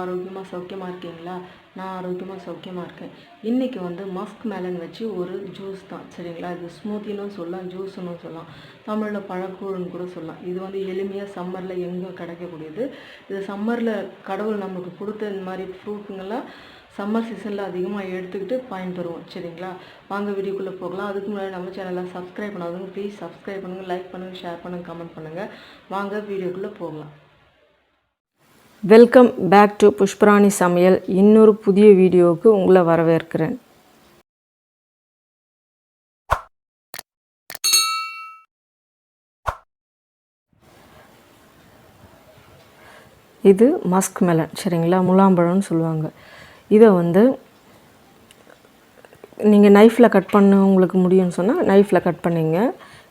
ஆரோக்கியமாக சௌக்கியமாக இருக்கீங்களா? நான் ஆரோக்கியமாக சௌக்கியமாக இருக்கேன். இன்றைக்கி வந்து மஸ்க் மெலன் வச்சு ஒரு ஜூஸ் தான், சரிங்களா? இது ஸ்மூத்தினும் சொல்லலாம், ஜூஸுன்னு சொல்லலாம், தமிழில் பழக்கூழ்னு கூட சொல்லலாம். இது வந்து எளிமையாக சம்மரில் எங்கே கிடைக்கக்கூடியது. இது சம்மரில் கடவுள் நமக்கு கொடுத்த இந்த மாதிரி ஃப்ரூட்டுங்கெல்லாம் சம்மர் சீசனில் அதிகமாக எடுத்துக்கிட்டு பயன்பெறுவோம், சரிங்களா? வாங்க வீடியோக்குள்ளே போகலாம். அதுக்கு முன்னாடி நம்ம சேனலை சப்ஸ்கிரைப் பண்ணாதவங்க ப்ளீஸ் சப்ஸ்கிரைப் பண்ணுங்கள், லைக் பண்ணுங்கள், ஷேர் பண்ணுங்கள், கமெண்ட் பண்ணுங்கள். வாங்க வீடியோக்குள்ளே போகலாம். வெல்கம் பேக் டு புஷ்பராணி சமையல். இன்னொரு புதிய வீடியோவுக்கு உங்களை வரவேற்கிறேன். இது மஸ்க் மெலன், சரிங்களா? முலாம்பழம்னு சொல்லுவாங்க. இதை வந்து நீங்கள் நைஃப்பில் கட் பண்ண உங்களுக்கு முடியும்னு சொன்னால் நைஃப்பில் கட் பண்ணிங்க.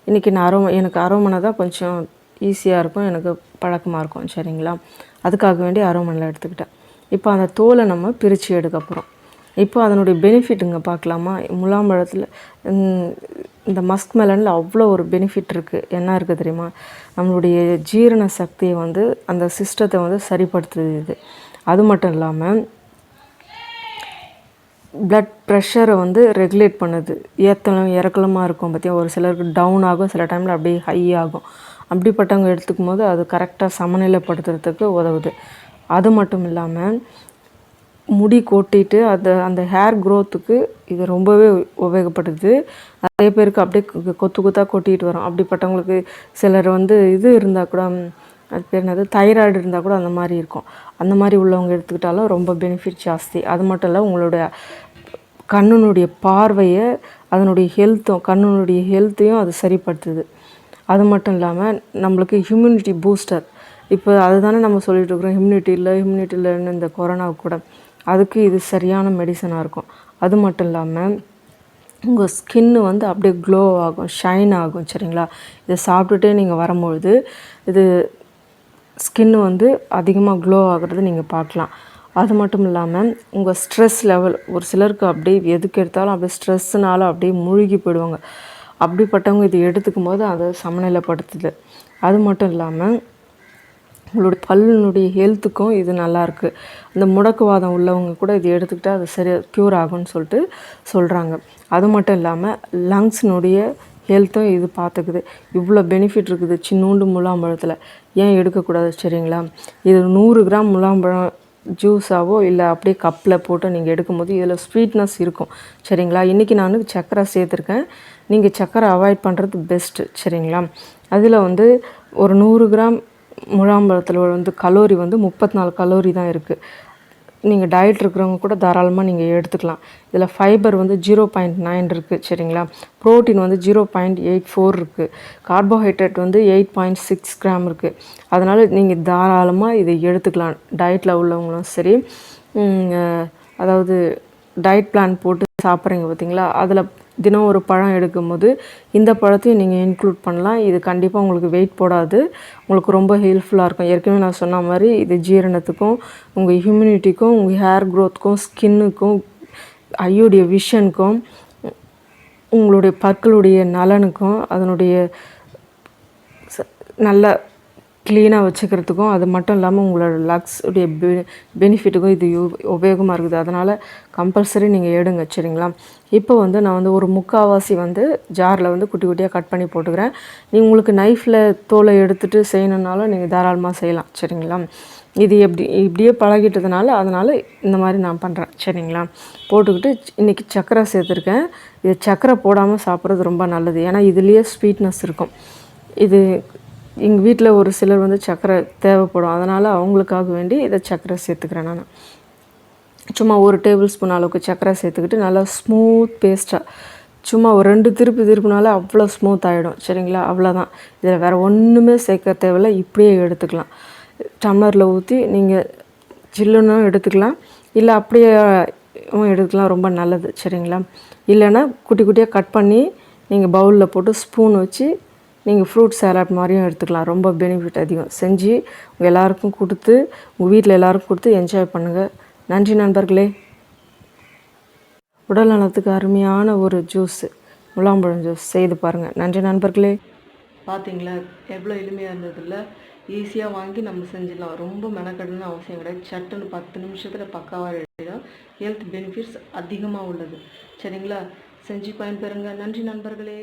இன்றைக்கி நான் எனக்கு அரோமனை தான் கொஞ்சம் ஈஸியாக இருக்கும், எனக்கு பழக்கமாக இருக்கும், சரிங்களா? அதுக்காக வேண்டி அரோமனில் எடுத்துக்கிட்டேன். இப்போ அந்த தோலை நம்ம பிரித்து எடுக்க போகிறோம். இப்போ அதனுடைய பெனிஃபிட்டுங்க பார்க்கலாமா? முலாம்பழத்தில் இந்த மஸ்க் மெலனில் அவ்வளோ ஒரு பெனிஃபிட் இருக்குது. என்ன இருக்குது தெரியுமா? நம்மளுடைய ஜீரண சக்தியை வந்து அந்த சிஸ்டத்தை வந்து சரிப்படுத்துது இது. அது மட்டும் இல்லாமல் ப்ளட் ப்ரெஷரை வந்து ரெகுலேட் பண்ணுது. ஏற்றலும் இறக்கலமாக இருக்கும் பார்த்தியா, ஒரு சிலருக்கு டவுன் ஆகும், சில டைமில் அப்படியே ஹை ஆகும். அப்படிப்பட்டவங்க எடுத்துக்கும் போது அது கரெக்டாக சமநிலைப்படுத்துறதுக்கு உதவுது. அது மட்டும் இல்லாமல் முடி கொட்டிட்டு அந்த ஹேர் க்ரோத்துக்கு இது ரொம்பவே உபயோகப்படுது. நிறைய பேருக்கு அப்படியே கொத்து கொத்தாக கொட்டிகிட்டு வரும். அப்படிப்பட்டவங்களுக்கு சிலர் வந்து இது இருந்தால் கூட, அது பேர் என்னது, தைராய்டு இருந்தால் கூட அந்த மாதிரி இருக்கும். அந்த மாதிரி உள்ளவங்க எடுத்துக்கிட்டாலும் ரொம்ப பெனிஃபிட் ஜாஸ்தி. அது மட்டும் இல்லை, உங்களுடைய கண்ணுனுடைய பார்வையை, அதனுடைய கண்ணுனுடைய ஹெல்த்தையும் அது சரிப்படுத்துது. அது மட்டும் இல்லாமல் நம்மளுக்கு ஹியூமினிட்டி பூஸ்டர். இப்போ அதுதானே நம்ம சொல்லிகிட்டு இருக்கிறோம், ஹியூமினிட்டி இல்லைன்னு இந்த கொரோனாவுக்கு கூட. அதுக்கு இது சரியான மெடிசனாக இருக்கும். அது மட்டும் இல்லாமல் உங்கள் ஸ்கின்னு வந்து அப்படியே க்ளோ ஆகும், ஷைன் ஆகும், சரிங்களா? இதை சாப்பிட்டுட்டே நீங்கள் வரும்பொழுது இது ஸ்கின்னு வந்து அதிகமாக க்ளோ ஆகிறது நீங்கள் பார்க்கலாம். அது மட்டும் இல்லாமல் உங்கள் ஸ்ட்ரெஸ் லெவல், ஒரு சிலருக்கு அப்படியே எதுக்கு எடுத்தாலும் அப்படியே ஸ்ட்ரெஸ்ஸுனால அப்படியே மூழ்கி போயிடுவாங்க. அப்படிப்பட்டவங்க இது எடுத்துக்கும் போது அதை சமநிலைப்படுத்துது. அது மட்டும் இல்லாமல் உங்களுடைய பல்லுனுடைய ஹெல்த்துக்கும் இது நல்லாயிருக்கு. இந்த முடக்குவாதம் உள்ளவங்க கூட இது எடுத்துக்கிட்டால் அது சரியாக க்யூர் ஆகும்னு சொல்லிட்டு சொல்கிறாங்க. அது மட்டும் இல்லாமல் லங்ஸினுடைய ஹெல்த்தும் இது பார்த்துக்குது. இவ்வளோ பெனிஃபிட் இருக்குது சின்னூண்டு முலாம்பழத்தில். ஏன் எடுக்கக்கூடாது, சரிங்களா? இது 100 கிராம் முலாம்பழம் ஜூஸாவோ இல்லை அப்படியே கப்பில் போட்டு நீங்கள் எடுக்கும்போது இதில் ஸ்வீட்னஸ் இருக்கும், சரிங்களா? இன்றைக்கி நான் சர்க்கரை சேர்த்துருக்கேன். நீங்கள் சர்க்கரை அவாய்ட் பண்ணுறது பெஸ்ட்டு, சரிங்களா? அதில் வந்து ஒரு 100 கிராம் முலாம்பழத்தில் வந்து கலோரி வந்து 34 கலோரி தான் இருக்குது. நீங்கள் டயட் இருக்கிறவங்க கூட தாராளமாக நீங்கள் எடுத்துக்கலாம். இதில் ஃபைபர் வந்து 0.9 இருக்குது, சரிங்களா? ப்ரோட்டீன் வந்து 0.84 இருக்குது. கார்போஹைட்ரேட் வந்து 8.6 கிராம் இருக்குது. அதனால் நீங்கள் தாராளமாக இதை எடுத்துக்கலாம். டயட்டில் உள்ளவங்களும் சரி, அதாவது டயட் பிளான் போட்டு சாப்பிட்றீங்க பார்த்தீங்களா, அதில் தினம் ஒரு பழம் எடுக்கும்போது இந்த பழத்தையும் நீங்கள் இன்க்ளூட் பண்ணலாம். இது கண்டிப்பாக உங்களுக்கு வெயிட் போடாது, உங்களுக்கு ரொம்ப ஹெல்ப்ஃபுல்லாக இருக்கும். ஏற்கனவே நான் சொன்ன மாதிரி இது ஜீரணத்துக்கும், உங்கள் ஹியூமினிட்டிக்கும், உங்கள் ஹேர் க்ரோத்துக்கும், ஸ்கின்னுக்கும், ஐயோடைய விஷனுக்கும், உங்களுடைய பற்களுடைய நலனுக்கும், அதனுடைய நல்ல க்ளீனாக வச்சுக்கிறதுக்கும், அது மட்டும் இல்லாமல் உங்களோட லக்ஸுடைய பெனிஃபிட்டுக்கும் இது உபயோகமாக இருக்குது. அதனால் கம்பல்சரி நீங்கள் எடுங்க, சரிங்களா? இப்போ வந்து நான் வந்து ஒரு 3/4 வந்து ஜாரில் வந்து குட்டி குட்டியாக கட் பண்ணி போட்டுக்கிறேன். நீங்கள் உங்களுக்கு நைஃப்பில் தோலை எடுத்துகிட்டு செய்யணுன்னாலும் நீங்கள் தாராளமாக செய்யலாம், சரிங்களா? இது இப்படியே பழகிட்டதுனால அதனால் இந்த மாதிரி நான் பண்ணுறேன், சரிங்களா? போட்டுக்கிட்டு இன்றைக்கி சர்க்கரை சேர்த்துருக்கேன். இது சர்க்கரை போடாமல் சாப்பிட்றது ரொம்ப நல்லது. ஏன்னா இதுலேயே ஸ்வீட்னஸ் இருக்கும். இது எங்கள் வீட்டில் ஒரு சிலர் வந்து சர்க்கரை தேவைப்படும், அதனால் அவங்களுக்காக வேண்டி இதை சர்க்கரை சேர்த்துக்கிறேன். நான் சும்மா 1 டேபிள் ஸ்பூன் அளவுக்கு சர்க்கரை சேர்த்துக்கிட்டு நல்லா ஸ்மூத் பேஸ்ட்டாக சும்மா ஒரு 2 திருப்பினால அவ்வளோ ஸ்மூத் ஆகிடும், சரிங்களா? அவ்வளோதான். இதில் வேறு ஒன்றுமே சேர்க்க தேவையில்லை. இப்படியே எடுத்துக்கலாம். டம்ளரில் ஊற்றி நீங்கள் சில்லுன்னு எடுத்துக்கலாம், இல்லை அப்படியே எடுத்துக்கலாம், ரொம்ப நல்லது, சரிங்களா? இல்லைன்னா குட்டி குட்டியாக கட் பண்ணி நீங்கள் பவுலில் போட்டு ஸ்பூன் வச்சு நீங்கள் ஃப்ரூட் சாலட் மாதிரியும் எடுத்துக்கலாம். ரொம்ப பெனிஃபிட் அதிகம். செஞ்சு உங்கள் எல்லாருக்கும் கொடுத்து, உங்கள் வீட்டில் எல்லாருக்கும் கொடுத்து என்ஜாய் பண்ணுங்கள். நன்றி நண்பர்களே. உடல் நலத்துக்கு அருமையான ஒரு ஜூஸு, முலாம்பழம் ஜூஸ் செய்து பாருங்கள். நன்றி நண்பர்களே. பார்த்தீங்களா எவ்வளோ எளிமையாக இருந்ததில்ல. ஈஸியாக வாங்கி நம்ம செஞ்சிடலாம். ரொம்ப மெனக்கெடணும்னு அவசியம் கிடையாது. சட்டுன்னு 10 நிமிஷத்தில் பக்காவாக ரெடிடும். ஹெல்த் பெனிஃபிட்ஸ் அதிகமாக உள்ளது. சரிங்களா? செஞ்சு பயன்பெறுங்க. நன்றி நண்பர்களே.